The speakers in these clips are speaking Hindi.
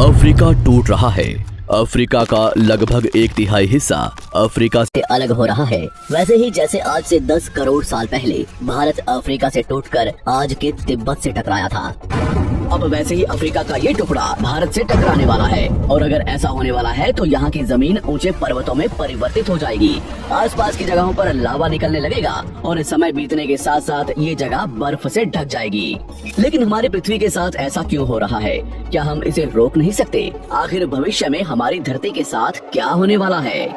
अफ्रीका टूट रहा है। अफ्रीका का लगभग 1/3 हिस्सा अफ्रीका से अलग हो रहा है। वैसे ही जैसे आज से 10 करोड़ साल पहले भारत अफ्रीका से टूटकर आज के तिब्बत से टकराया था, अब वैसे ही अफ्रीका का ये टुकड़ा भारत से टकराने वाला है। और अगर ऐसा होने वाला है तो यहाँ की जमीन ऊंचे पर्वतों में परिवर्तित हो जाएगी। आसपास की जगहों पर लावा निकलने लगेगा और समय बीतने के साथ साथ ये जगह बर्फ से ढक जाएगी। लेकिन हमारी पृथ्वी के साथ ऐसा क्यों हो रहा है? क्या हम इसे रोक नहीं सकते? आखिर भविष्य में हमारी धरती के साथ क्या होने वाला है?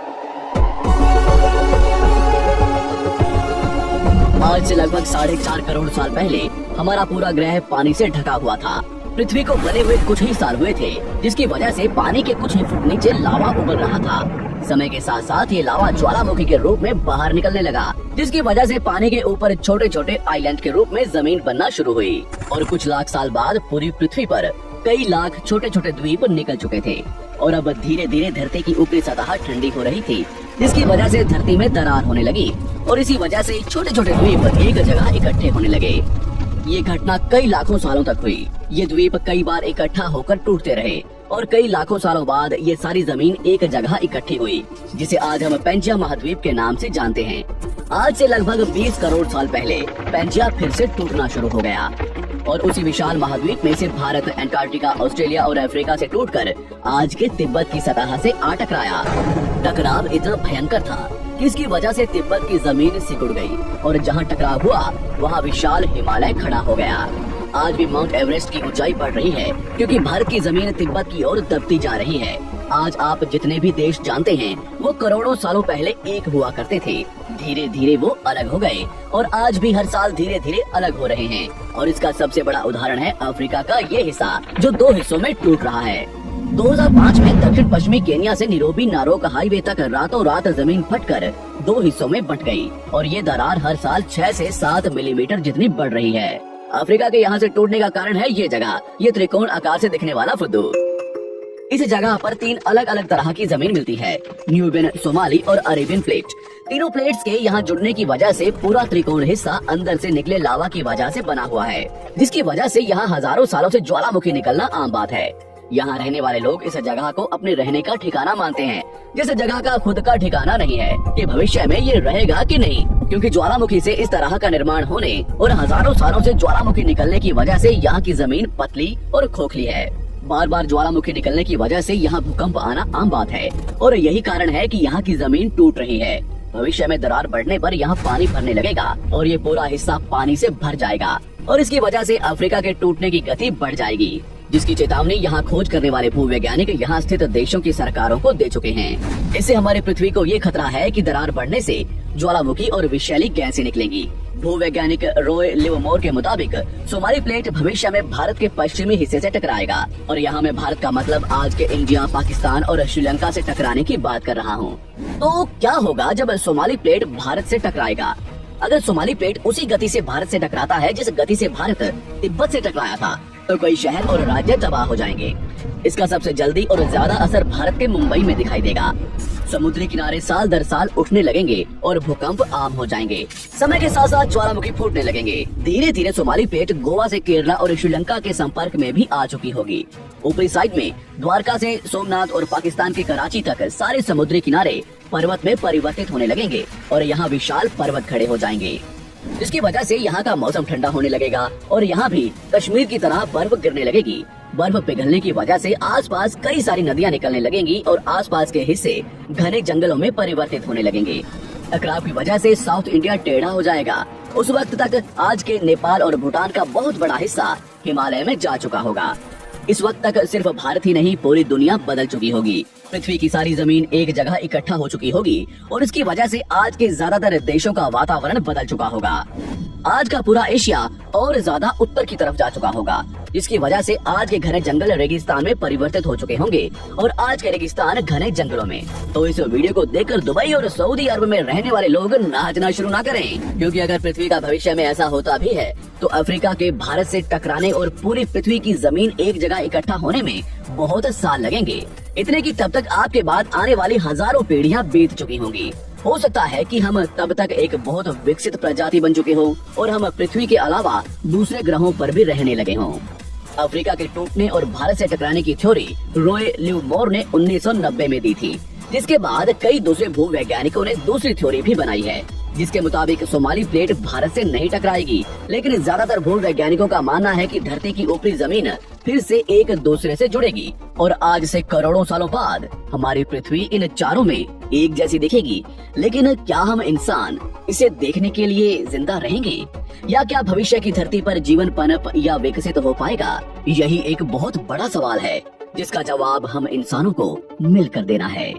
आज से लगभग 4.5 करोड़ साल पहले हमारा पूरा ग्रह पानी से ढका हुआ था। पृथ्वी को बने हुए कुछ ही साल हुए थे, जिसकी वजह से पानी के कुछ ही फुट नीचे लावा उबल रहा था। समय के साथ साथ ये लावा ज्वालामुखी के रूप में बाहर निकलने लगा, जिसकी वजह से पानी के ऊपर छोटे छोटे आइलैंड के रूप में जमीन बनना शुरू हुई। और कुछ लाख साल बाद पूरी पृथ्वी पर कई लाख छोटे छोटे द्वीप निकल चुके थे और अब धीरे धीरे धरती की ऊपरी सतह ठंडी हो रही थी, जिसकी वजह से धरती में दरार होने लगी और इसी वजह से छोटे छोटे द्वीप एक जगह इकट्ठे होने लगे। ये घटना कई लाखों सालों तक हुई। ये द्वीप कई बार इकट्ठा होकर टूटते रहे और कई लाखों सालों बाद ये सारी जमीन एक जगह इकट्ठी हुई, जिसे आज हम पेंजिया महाद्वीप के नाम से जानते हैं। आज से लगभग 20 करोड़ साल पहले पेंजिया फिर से टूटना शुरू हो गया और उसी विशाल महाद्वीप में से भारत, अंटार्कटिका, ऑस्ट्रेलिया और अफ्रीका से टूटकर आज के तिब्बत की सतह से आ टकराया। टकराव इतना भयंकर था कि इसकी वजह से तिब्बत की जमीन सिकुड़ गई और जहां टकराव हुआ वहां विशाल हिमालय खड़ा हो गया। आज भी माउंट एवरेस्ट की ऊंचाई बढ़ रही है क्योंकि भारत की जमीन तिब्बत की ओर दबती जा रही है। आज आप जितने भी देश जानते हैं वो करोड़ों सालों पहले एक हुआ करते थे। धीरे धीरे वो अलग हो गए और आज भी हर साल धीरे धीरे अलग हो रहे हैं। और इसका सबसे बड़ा उदाहरण है अफ्रीका का ये हिस्सा जो 2 हिस्सों में टूट रहा है। 2005 में दक्षिण पश्चिमी केन्या से निरोबी नारोक हाईवे तक रातों रात जमीन फटकर 2 हिस्सों में बंट गई और ये दरार हर साल 6 से 7 मिलीमीटर जितनी बढ़ रही है। अफ्रीका के यहाँ से टूटने का कारण है ये जगह, ये त्रिकोण आकार से दिखने वाला फुद्दू। इस जगह पर 3 अलग अलग तरह की जमीन मिलती है, न्यूबियन, सोमाली और अरेबियन प्लेट। तीनों प्लेट्स के यहाँ जुड़ने की वजह से पूरा त्रिकोण हिस्सा अंदर से निकले लावा की वजह से बना हुआ है, जिसकी वजह से यहाँ हजारों सालों से ज्वालामुखी निकलना आम बात है। यहाँ रहने वाले लोग इस जगह को अपने रहने का ठिकाना मानते हैं, जिस जगह का खुद का ठिकाना नहीं है कि भविष्य में ये रहेगा कि नहीं, क्योंकि ज्वालामुखी से इस तरह का निर्माण होने और हजारों सालों से ज्वालामुखी निकलने की वजह से यहाँ की जमीन पतली और खोखली है। बार बार ज्वालामुखी निकलने की वजह से यहाँ भूकंप आना आम बात है और यही कारण है कि यहाँ की जमीन टूट रही है। भविष्य में दरार बढ़ने पर यहाँ पानी भरने लगेगा और ये पूरा हिस्सा पानी से भर जाएगा और इसकी वजह से अफ्रीका के टूटने की गति बढ़ जाएगी, जिसकी चेतावनी यहाँ खोज करने वाले भूवैज्ञानिक यहाँ स्थित देशों की सरकारों को दे चुके हैं। इससे हमारी पृथ्वी को ये खतरा है कि दरार बढ़ने से ज्वालामुखी और विषैली गैसें निकलेंगी। भूवैज्ञानिक रॉय लिवमोर के मुताबिक सोमाली प्लेट भविष्य में भारत के पश्चिमी हिस्से से टकराएगा और यहाँ में भारत का मतलब आज के इंडिया, पाकिस्तान और श्रीलंका से टकराने की बात कर रहा हूँ। तो क्या होगा जब सोमाली प्लेट भारत से टकराएगा? अगर सोमाली प्लेट उसी गति से भारत से टकराता है जिस गति से भारत तिब्बत से टकराया था, तो कई शहर और राज्य तबाह हो जाएंगे। इसका सबसे जल्दी और ज्यादा असर भारत के मुंबई में दिखाई देगा। समुद्री किनारे साल दर साल उठने लगेंगे और भूकंप आम हो जाएंगे। समय के साथ साथ ज्वालामुखी फूटने लगेंगे। धीरे धीरे सोमाली प्लेट गोवा से केरला और श्रीलंका के संपर्क में भी आ चुकी होगी। ऊपरी साइड में द्वारका से सोमनाथ और पाकिस्तान के कराची तक सारे समुद्री किनारे पर्वत में परिवर्तित होने लगेंगे और यहाँ विशाल पर्वत खड़े हो जाएंगे, जिसकी वजह से यहाँ का मौसम ठंडा होने लगेगा और यहाँ भी कश्मीर की तरह बर्फ गिरने लगेगी। बर्फ पिघलने की वजह से आसपास कई सारी नदियाँ निकलने लगेंगी और आसपास के हिस्से घने जंगलों में परिवर्तित होने लगेंगे। टकराव की वजह से साउथ इंडिया टेढ़ा हो जाएगा। उस वक्त तक आज के नेपाल और भूटान का बहुत बड़ा हिस्सा हिमालय में जा चुका होगा। इस वक्त तक सिर्फ भारत ही नहीं पूरी दुनिया बदल चुकी होगी। पृथ्वी की सारी जमीन एक जगह इकट्ठा हो चुकी होगी और इसकी वजह से आज के ज्यादातर देशों का वातावरण बदल चुका होगा। आज का पूरा एशिया और ज्यादा उत्तर की तरफ जा चुका होगा, जिसकी वजह से आज के घने जंगल रेगिस्तान में परिवर्तित हो चुके होंगे और आज के रेगिस्तान घने जंगलों में। तो इस वीडियो को देखकर दुबई और सऊदी अरब में रहने वाले लोग नाचना शुरू ना करें, क्योंकि अगर पृथ्वी का भविष्य में ऐसा होता भी है तो अफ्रीका के भारत से टकराने और पूरी पृथ्वी की जमीन एक जगह इकट्ठा होने में बहुत साल लगेंगे। इतने की तब तक आपके बाद आने वाली हजारों पीढ़ियां बीत चुकी होंगी। हो सकता है कि हम तब तक एक बहुत विकसित प्रजाति बन चुके हों और हम पृथ्वी के अलावा दूसरे ग्रहों पर भी रहने लगे हों। अफ्रीका के टूटने और भारत से टकराने की थ्योरी रॉय लिवमोर ने 1990 में दी थी, जिसके बाद कई दूसरे भूवैज्ञानिकों ने दूसरी थ्योरी भी बनाई है, जिसके मुताबिक सोमाली प्लेट भारत से नहीं टकराएगी। लेकिन ज्यादातर भूवैज्ञानिकों का मानना है कि धरती की ऊपरी जमीन फिर से एक दूसरे से जुड़ेगी और आज से करोड़ों सालों बाद हमारी पृथ्वी इन चारों में एक जैसी दिखेगी। लेकिन क्या हम इंसान इसे देखने के लिए जिंदा रहेंगे, या क्या भविष्य की धरती पर जीवन पनप या विकसित हो पाएगा? यही एक बहुत बड़ा सवाल है जिसका जवाब हम इंसानों को मिलकर देना है।